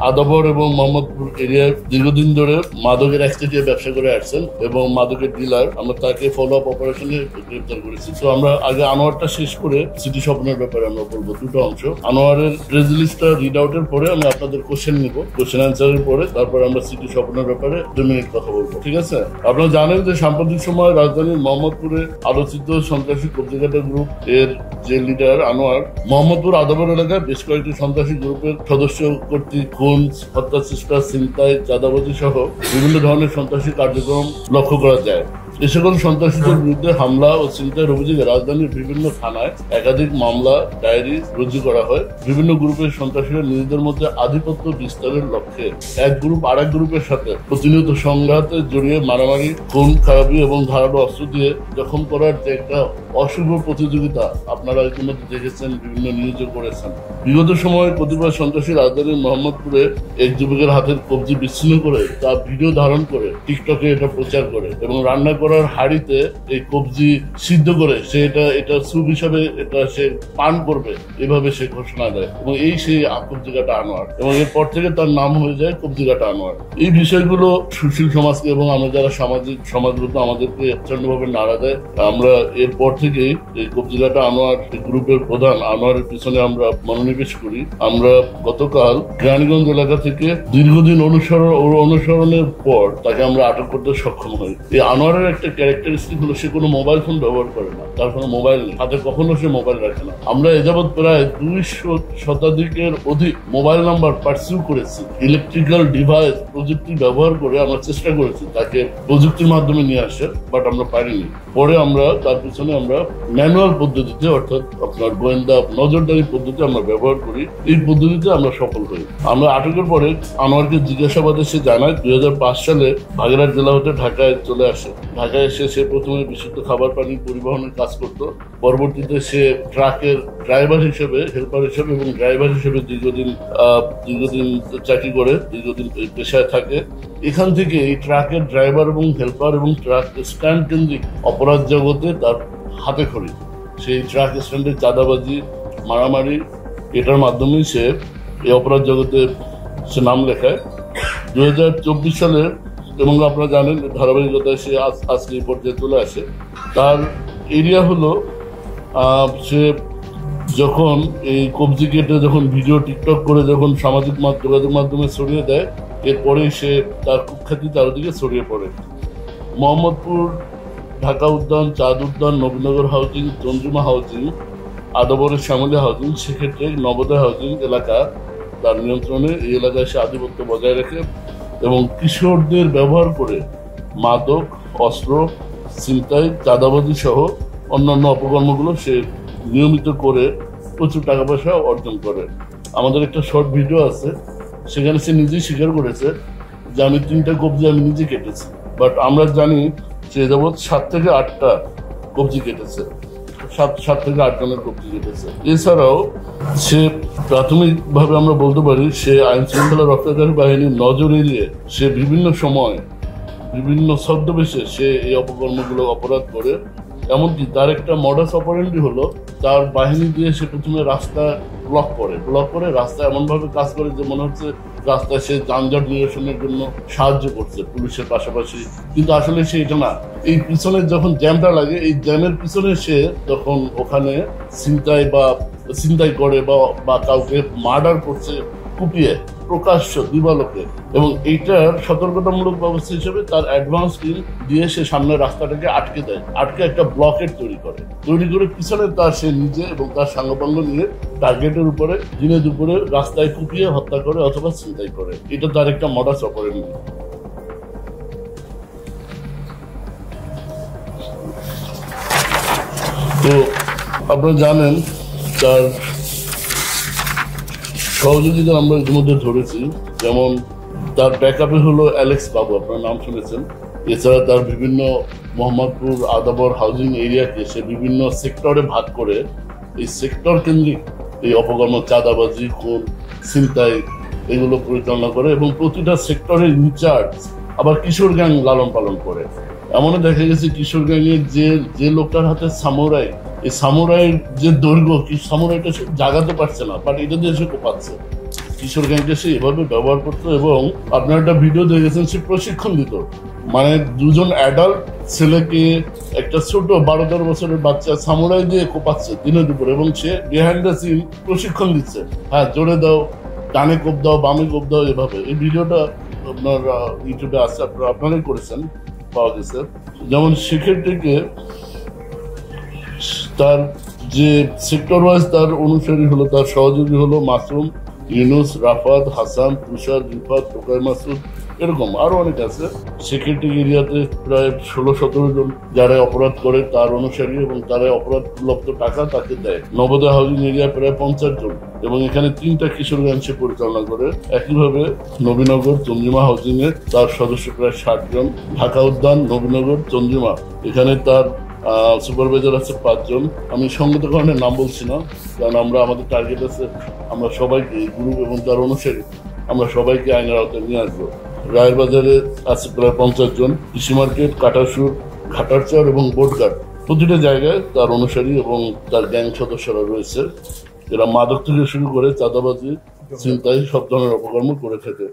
আদাবর এবং মোহাম্মদপুর এরিয়ায় দীর্ঘদিন ধরে মাদকের একচেটিয়া ব্যবসা করে আসছেন এবং মাদকের ডিলার। আমরা তাকে ফলো আপ অপারেশনে গ্রেপ্তার করেছি। তো আমরা আগে আনোয়ারটা শেষ করে স্মৃতি স্বপ্নের ব্যাপারে আমরা বলবো দুটো অংশ। আনোয়ারের রেজলিস্টটা রিড আউটের পরে আমি আপনাদের কোশ্চেন নিব, কোশ্চেন অ্যান্সারের পরে তারপর আমরা স্মৃতি স্বপ্নের ব্যাপারে 2 মিনিট কথা বলবো, ঠিক আছে? আপনারা জানেন যে সাম্প্রতিক সময় রাজধানীর মোহাম্মদপুরে আলোচিত সন্ত্রাসী কবজিকাটা গ্রুপ এর যে লিডার আনোয়ার মোহাম্মদপুর আদাবর এলাকায় বেশ কয়েকটি সন্ত্রাসী গ্রুপের সদস্য কর্তৃক খুন, হত্যা চেষ্টা, ছিনতাই, চাঁদাবাজি সহ বিভিন্ন ধরনের সন্ত্রাসী কার্যক্রম লক্ষ্য করা যায়। এ সকল সন্ত্রাসীদের বিরুদ্ধে হামলা ও ছিনতাইয়ের অভিযোগে রাজধানীর বিভিন্ন থানায় একাধিক মামলা ডায়েরি রুজু করা হয়। বিভিন্ন গ্রুপের সন্ত্রাসীরা নিজেদের মধ্যে আধিপত্য বিস্তারের লক্ষ্যে এক গ্রুপ আরেক গ্রুপের সাথে প্রতিনিয়ত সংঘাতে জড়িয়ে মারামারি, খুন খারাপি এবং ধারালো অস্ত্র দিয়ে জখম করার যে একটা অশুভ প্রতিযোগিতা আপনারা ইতিমধ্যে দেখেছেন, বিভিন্ন নিউজে করেছেন। বিগত সময়ে কতিপয় সন্ত্রাসী রাজধানীর মোহাম্মদপুরে এক যুবকের হাতের কবজি বিচ্ছিন্ন করে তা ভিডিও ধারণ করে টিকটকে এটা প্রচার করে এবং রান্না করার হাড়িতে এই কবজি সিদ্ধ করে সে এটা স্যুপ হিসাবে এটা সে পান করবে, এভাবে সে ঘোষণা দেয় এবং এই সেই কবজিকাটা আনোয়ার, এবং এরপর থেকে তার নাম হয়ে যায় কবজিকাটা আনোয়ার। এই বিষয়গুলো সুশীল সমাজকে এবং আমরা যারা সামাজিক সমাজগুলো আমাদেরকে প্রচন্ডভাবে নাড়া দেয়। আমরা এরপর থেকেই এই কবজিকাটা আনোয়ার গ্রুপের প্রধান আনোয়ারের পিছনে আমরা মনোনিবেশ করি। আমরা গতকাল কেরানীগঞ্জ এলাকা থেকে দীর্ঘদিন অনুসরণের পর তাকে আমরা আটক করতে সক্ষম হই। এই আনোয়ারের একটা ক্যারেক্টারিস্টিক হলো সে কোনো মোবাইল ফোন ব্যবহার করে না, তার কোনো মোবাইল নেই, হাতে কখনো সে মোবাইল রাখে না। আমরা এযাবৎ প্রায় 200 শতাধিকের অধিক মোবাইল নাম্বার পার্সিউ করেছি। ইলেকট্রিক্যাল ডিভাইস প্রযুক্তি ব্যবহার করে আমরা চেষ্টা করেছি তাকে প্রযুক্তির মাধ্যমে নিয়ে আসে, বাট আমরা পারিনি। পরে আমরা তার পিছনে আমরা ম্যানুয়াল পদ্ধতিতে অর্থাৎ আপনার গোয়েন্দা নজরদারি পদ্ধতি আমরা ব্যবহার করি। এই পদ্ধতিতে আমরা সফল হই। আমরা আটকের পরে আনোয়ারকে জিজ্ঞাসাবাদে সে জানায় 2005 সালে বাগেরহাট জেলা হতে ঢাকায় চলে আসে। ঢাকায় এসে সে প্রথমে বিশুদ্ধ খাবার পানি পরিবহনের কাজ করত। পরবর্তীতে সে ট্রাকের ড্রাইভার হিসেবে, হেল্পার হিসেবে এবং ড্রাইভার হিসেবে দীর্ঘদিন চাকরি করে, দীর্ঘদিন পেশায় থাকে। এখান থেকে এই ট্রাকের ড্রাইভার এবং হেল্পার এবং ট্রাক স্ট্যান্ড কেন্দ্রিক অপরাধ জগতে তার হাতে খড়ি। সেই ট্রাক স্ট্যান্ডের চাঁদাবাজি, মারামারি, এটার মাধ্যমেই সে এই অপরাধ জগতে সে নাম লেখায়। 2024 সালের, এবং আপনারা জানেন ধারাবাহিকতায় সে আজকে এই পর্যায়ে চলে আসে। তার এরিয়া হলো সে যখন এই কবজি কেটে যখন ভিডিও টিকটক করে যখন সামাজিক যোগাযোগ মাধ্যমে ছড়িয়ে দেয়, এরপরে সে তার কুখ্যাতি চারদিকে ছড়িয়ে পড়ে। মোহাম্মদপুর, ঢাকা উদ্যান, চাঁদ উদ্যান, নবীনগর হাউজিং, চন্দ্রিমা হাউজিং, আদাবরের শ্যামলী হাউজিং, সেক্ষেত্রে নবোদয় হাউজিং এলাকা তার নিয়ন্ত্রণে। এই এলাকায় সে আধিপত্য বজায় রাখে এবং কিশোরদের ব্যবহার করে মাদক, অস্ত্র, ছিনতাই, চাঁদাবাজি সহ অন্যান্য অপকর্মগুলো সে নিয়মিত করে প্রচুর টাকা পয়সা অর্জন করে। আমাদের একটা শর্ট ভিডিও আছে, সেখানে সে নিজেই স্বীকার করেছে যে আমি 3টা কবজি আমি নিজে কেটেছি, বাট আমরা জানি সে যাবৎ 7 থেকে 8টা কবজি কেটেছে, 7 থেকে 8 জনের কবজি কেটেছে। এছাড়াও সে প্রাথমিকভাবে আমরা বলতে পারি সে আইন শৃঙ্খলা রক্ষাকারী বাহিনীর নজর এড়িয়ে সে বিভিন্ন সময় বিভিন্ন ছদ্মবেশে সে এই অপকর্মগুলো অপরাধ করে। এমনকি তার একটা মডাস অপারেন্ডি হলো তার বাহিনী দিয়ে সে প্রথমে রাস্তা ব্লক করে রাস্তা এমনভাবে কাজ করে যে মনে হচ্ছে রাস্তায় সে যানজট নিরসনের জন্য সাহায্য করছে পুলিশের পাশাপাশি, কিন্তু আসলে সে এটা না। এই পিছনে যখন জ্যামটা লাগে, এই জ্যামের পিছনে সে তখন ওখানে ছিনতাই করে বা কাউকে মার্ডার করছে কুপিয়ে প্রকাশ্য দিবালোকে, এবং এইটার সতর্কতামূলক ব্যবস্থা হিসেবে তার অ্যাডভান্স টিম দিয়ে সে সামনের রাস্তাটাকে আটকে দেয়, একটা ব্লকেট তৈরি করে পিছনে তার সে নিজে এবং তার সাঙ্গপাঙ্গ নিয়ে টার্গেটের উপরে দিনে দুপুরে রাস্তায় কুপিয়ে হত্যা করে অথবা ছিনতাই করে। এটা তার একটা মডাস অপারেন্ডি। তো আপনারা জানেন তার সহযোগিতা আমরা ইতিমধ্যে ধরেছি, যেমন তার ব্যাকআপে হলো অ্যালেক্স বাবু, আপনার নাম শুনেছেন। এছাড়া তার বিভিন্ন মোহাম্মদপুর আদাবর হাউজিং এরিয়াকে সে বিভিন্ন সেক্টরে ভাগ করে এই সেক্টর কেন্দ্রিক এই অপকর্ম, চাঁদাবাজি, খুন, ছিনতাই এগুলো পরিচালনা করে এবং প্রতিটা সেক্টরের ইনচার্জ আবার কিশোর গ্যাং লালন পালন করে। এমনও দেখা গেছে কিশোর গ্যাংয়ের যে লোকটার হাতে সামুরাই, এই সামুরাইয়ের যে দৈর্ঘ্য, কি সামুরাইটা সে জাগাতে পারছে না, বাট এটা দিয়ে সে কোপাচ্ছে। কিশোর গ্যাংকে সে এভাবে ব্যবহার করতো এবং আপনার একটা ভিডিও দেখেছেন সে প্রশিক্ষণ দিত, মানে দুজন অ্যাডাল্ট ছেলেকে একটা ছোট 12-13 বছরের বাচ্চা সামুরাই দিয়ে কোপাচ্ছে দিনের দুপুর, এবং সে বিহাইন্ড দ্য সিন প্রশিক্ষণ দিচ্ছে। হ্যাঁ, জোরে দাও, ডানে কোপ দাও, বামে কোপ দাও, এভাবে। এই ভিডিওটা আপনার ইউটিউবে আছে, আপনারাই করেছেন, পাওয়া গেছে। যেমন সেক্ষেত্রে তার যে সেক্টর ওয়াইজ তার অনুসারী হলো, তার সহযোগী হলো মাসুম, ইউনুস, রাফাত, হাসান, তুষার, রিফাত, টোকাই মাসুদ, এরকম আরো অনেক আছে। সেক্রেটারি এরিয়াতে প্রায় 16-17 জন যারা অপরাধ করে তার অনুসারী, এবং তারা অপরাধ লব্ধ টাকা তাকে দেয়। নবোদয় হাউজিং এরিয়া প্রায় 50 জন, এবং এখানে 3টা কিশোর গ্যাং সে পরিচালনা করে। একইভাবে নবীনগর চন্দ্রিমা হাউজিং এ তার সদস্য প্রায় 60 জন। ঢাকা উদ্যান, নবীনগর, চন্দ্রিমা, এখানে তার সুপারভাইজার আছে 5 জন। আমি সঙ্গত কারণে নাম বলছি না, কারণ আমাদের টার্গেট আছে আমরা সবাইকে, গ্রুপ এবং তার অনুসারী, আমরা সবাইকে আইনের আওতায় নিয়ে আসবো। রায়ের বাজারে আছে প্রায় 50 জন। কৃষি মার্কেট, কাটারসুর, ঘাটারচর এবং বোটঘাট, প্রতিটা জায়গায় তার অনুসারী এবং তার গ্যাং সদস্যরা রয়েছে। এরা মাদক থেকে শুরু করে চাঁদাবাজি, ছিনতাই, সব ধরনের অপকর্ম করে থাকে।